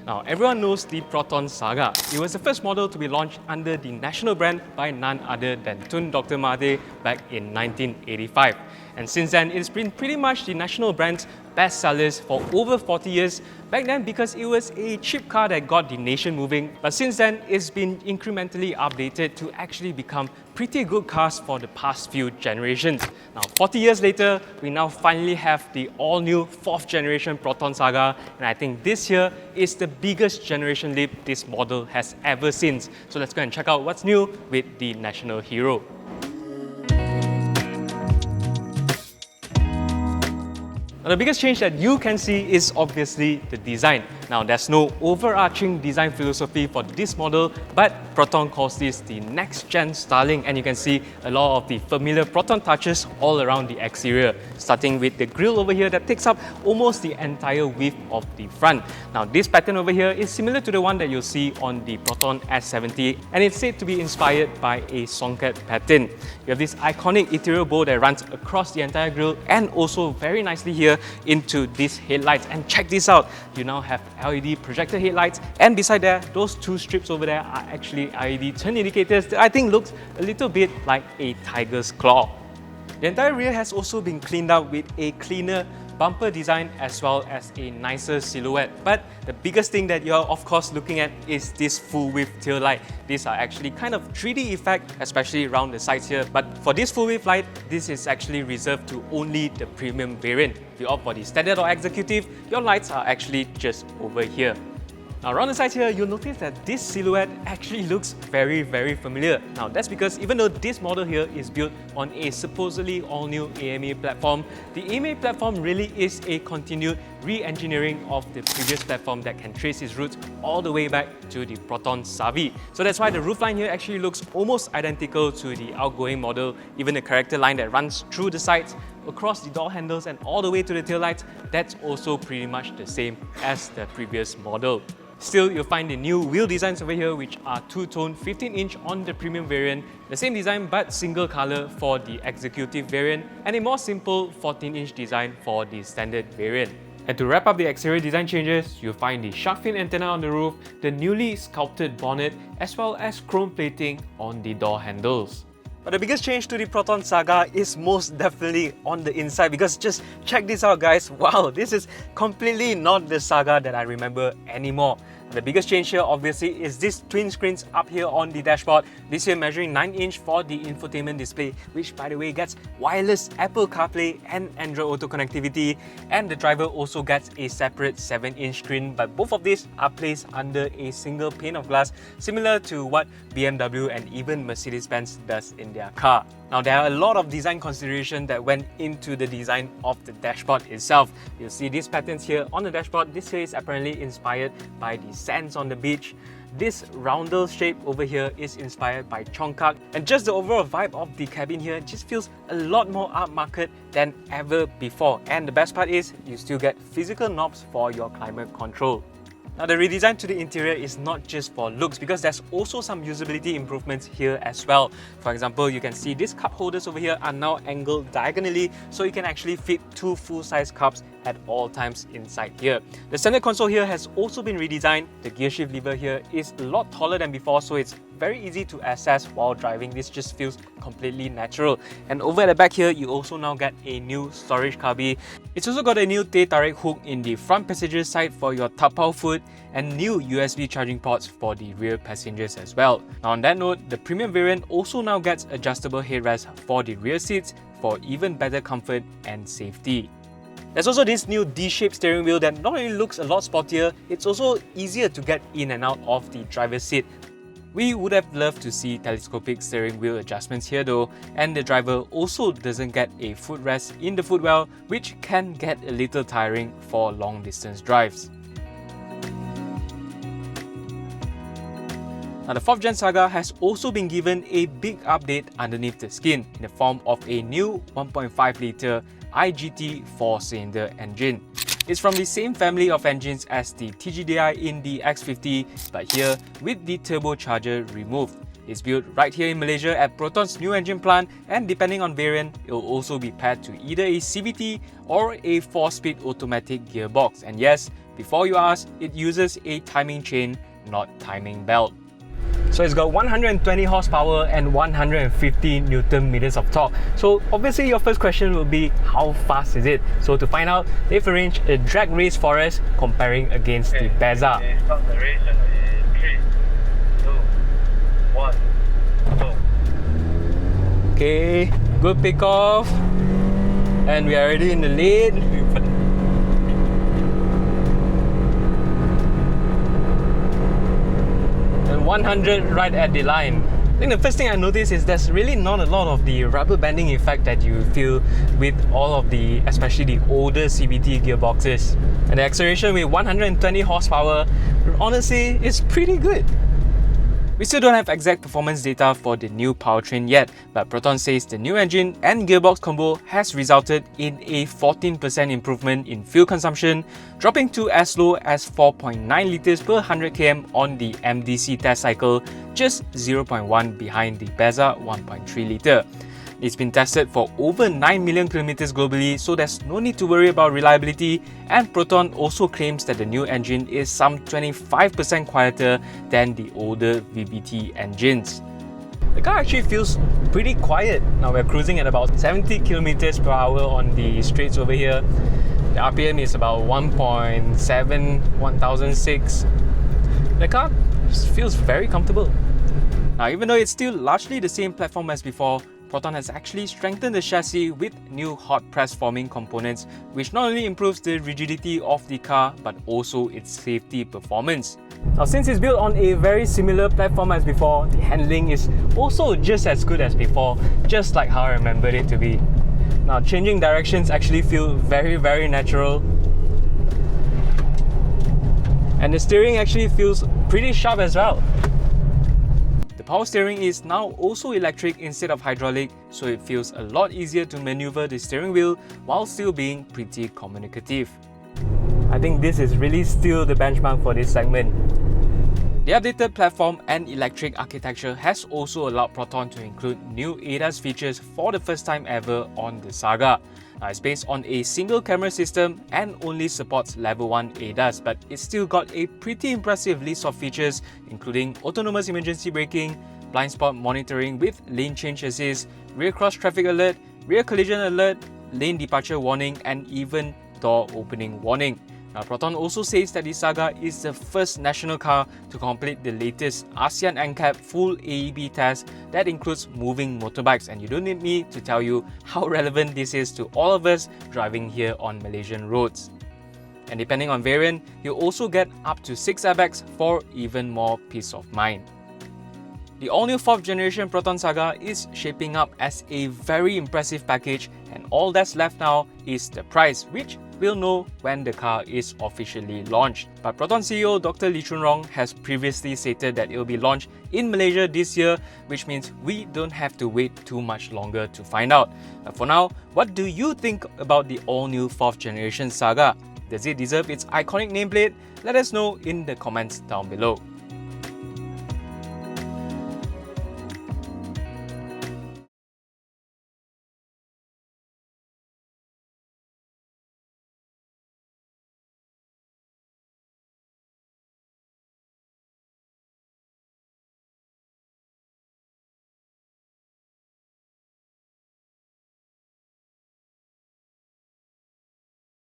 Now, everyone knows the Proton Saga. It was the first model to be launched under the national brand by none other than Tun Dr. Mahathir back in 1985. And since then, it's been pretty much the national brand's best sellers for over 40 years. Back then, because it was a cheap car that got the nation moving, but since then, it's been incrementally updated to actually become pretty good cars for the past few generations. Now, 40 years later, we now finally have the all-new 4th generation Proton Saga, and I think this year is the biggest generation leap this model has ever seen. So let's go and check out what's new with the national hero. Now, the biggest change that you can see is obviously the design. Now, there's no overarching design philosophy for this model, but Proton calls this the next-gen styling, and you can see a lot of the familiar Proton touches all around the exterior, starting with the grille over here that takes up almost the entire width of the front. Now, this pattern over here is similar to the one that you'll see on the Proton S70, and it's said to be inspired by a songket pattern. You have this iconic ethereal bow that runs across the entire grille and also very nicely here into these headlights. And check this out, you now have LED projector headlights, and beside there, those two strips over there are actually LED turn indicators that I think looks a little bit like a tiger's claw. The entire rear has also been cleaned up with a cleaner bumper design as well as a nicer silhouette. But the biggest thing that you're of course looking at is this full width tail light. These are actually kind of 3D effect, especially around the sides here. But for this full width light, this is actually reserved to only the premium variant. If you opt for the standard or executive, your lights are actually just over here. Now, around the sides here, you'll notice that this silhouette actually looks very familiar. Now, that's because even though this model here is built on a supposedly all-new AMA platform, the AMA platform really is a continued re-engineering of the previous platform that can trace its roots all the way back to the Proton Saga. So that's why the roofline here actually looks almost identical to the outgoing model. Even the character line that runs through the sides, across the door handles and all the way to the taillights, that's also pretty much the same as the previous model. Still, you'll find the new wheel designs over here, which are two-tone 15-inch on the premium variant, the same design but single color for the executive variant, and a more simple 14-inch design for the standard variant. And to wrap up the exterior design changes, you'll find the shark fin antenna on the roof, the newly sculpted bonnet, as well as chrome plating on the door handles. But the biggest change to the Proton Saga is most definitely on the inside, because just check this out guys, wow, this is completely not the Saga that I remember anymore. The biggest change here obviously is this twin screens up here on the dashboard, this here measuring 9-inch for the infotainment display, which by the way gets wireless Apple CarPlay and Android Auto connectivity, and the driver also gets a separate 7-inch screen, but both of these are placed under a single pane of glass, similar to what BMW and even Mercedes-Benz does in their car. Now, there are a lot of design considerations that went into the design of the dashboard itself. You'll see these patterns here on the dashboard. This here is apparently inspired by the sands on the beach. This roundel shape over here is inspired by Chongqing, and just the overall vibe of the cabin here just feels a lot more upmarket than ever before. And the best part is you still get physical knobs for your climate control. Now, the redesign to the interior is not just for looks, because there's also some usability improvements here as well. For example, you can see these cup holders over here are now angled diagonally, so you can actually fit two full-size cups at all times inside here. The center console here has also been redesigned. The gear shift lever here is a lot taller than before, so it's very easy to access while driving. This just feels completely natural. And over at the back here, you also now get a new storage cubby. It's also got a new teh tarik hook in the front passenger side for your tapau food, and new USB charging ports for the rear passengers as well. Now, on that note, the premium variant also now gets adjustable headrests for the rear seats for even better comfort and safety. There's also this new D-shaped steering wheel that not only looks a lot sportier, it's also easier to get in and out of the driver's seat. We would have loved to see telescopic steering wheel adjustments here though, and the driver also doesn't get a footrest in the footwell, which can get a little tiring for long distance drives. Now, the 4th Gen Saga has also been given a big update underneath the skin in the form of a new 1.5-litre IGT 4-cylinder engine. It's from the same family of engines as the TGDI in the X50, but here with the turbocharger removed. It's built right here in Malaysia at Proton's new engine plant, and depending on variant, it will also be paired to either a CVT or a 4-speed automatic gearbox. And yes, before you ask, it uses a timing chain, not timing belt. So it's got 120 horsepower and 150 Newton meters of torque. So obviously your first question will be, how fast is it? So to find out, they've arranged a drag race for us comparing against the Bezza. Okay, start the race in 3, 2, 1, go. Okay, good pick off. And we are already in the lead. And 100 right at the line. I think the first thing I noticed is there's really not a lot of the rubber banding effect that you feel with all of the, especially the older CVT gearboxes. And the acceleration with 120 horsepower, honestly, is pretty good. We still don't have exact performance data for the new powertrain yet, but Proton says the new engine and gearbox combo has resulted in a 14% improvement in fuel consumption, dropping to as low as 4.9 litres per 100 km on the MDC test cycle, just 0.1 behind the Bezza 1.3 litre. It's been tested for over 9 million kilometers globally, so there's no need to worry about reliability, and Proton also claims that the new engine is some 25% quieter than the older VBT engines. The car actually feels pretty quiet. Now we're cruising at about 70 kilometers per hour on the straights over here. The RPM is about 1.7, 1006. The car feels very comfortable. Now even though it's still largely the same platform as before, Proton has actually strengthened the chassis with new hot press forming components, which not only improves the rigidity of the car but also its safety performance. Now since it's built on a very similar platform as before, the handling is also just as good as before, just like how I remembered it to be. Now changing directions actually feel very natural, and the steering actually feels pretty sharp as well. Power steering is now also electric instead of hydraulic, so it feels a lot easier to maneuver the steering wheel while still being pretty communicative. I think this is really still the benchmark for this segment. The updated platform and electric architecture has also allowed Proton to include new ADAS features for the first time ever on the Saga. It's based on a single camera system and only supports level 1 ADAS, but it's still got a pretty impressive list of features including autonomous emergency braking, blind spot monitoring with lane change assist, rear cross traffic alert, rear collision alert, lane departure warning, and even door opening warning. Now, Proton also says that the Saga is the first national car to complete the latest ASEAN NCAP full AEB test that includes moving motorbikes, and you don't need me to tell you how relevant this is to all of us driving here on Malaysian roads. And depending on variant, you also get up to 6 airbags for even more peace of mind. The all-new 4th generation Proton Saga is shaping up as a very impressive package, and all that's left now is the price, which we'll know when the car is officially launched. But Proton CEO Dr. Lee Chun-rong has previously stated that it will be launched in Malaysia this year, which means we don't have to wait too much longer to find out. But for now, what do you think about the all-new 4th generation Saga? Does it deserve its iconic nameplate? Let us know in the comments down below.